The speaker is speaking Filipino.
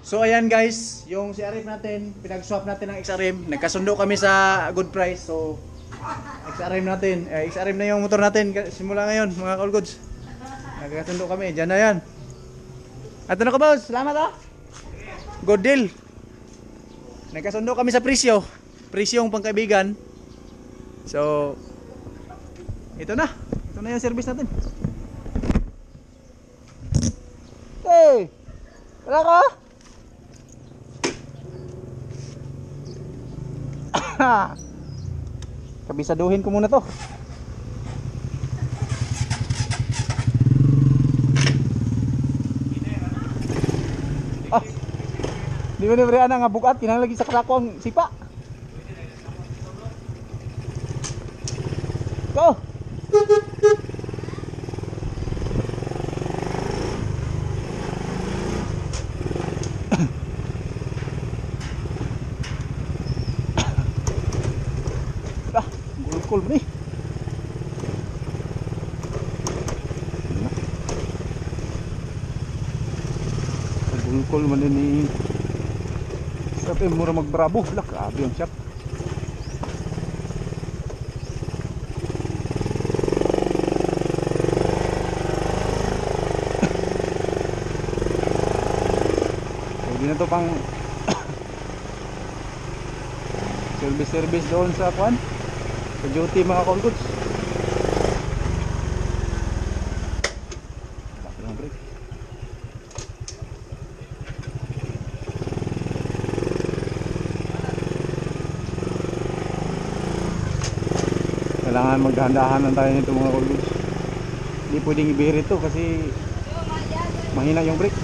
So ayan guys, yung CRM natin, pinag-swap natin ng XRM. Nagkasundo kami sa good price. So XRM natin, XRM na yung motor natin simula ngayon mga Call Goods. Nagkasundo kami, dyan na yan. At ano ka boss, salamat ah. Good deal. Nagkasundo kami sa presyo. Presyong pangkaibigan. So ito na yung service natin. Hey! Wala ka? Kabisaduhin ko muna to. Ah, di ba na berian nga bukat kinang lagi sa kasako ang sipa. Go. Cool nih. Cool man ini. Tapi murah magbrabo lah, grabe yung shop. Pwede na to pang service doon sa kwan. Sa duty mga Call Goods. Kailangan magdahan-dahanan tayo nito mga Call Goods. Hindi pwedeng ibihir ito kasi mahina yung brake.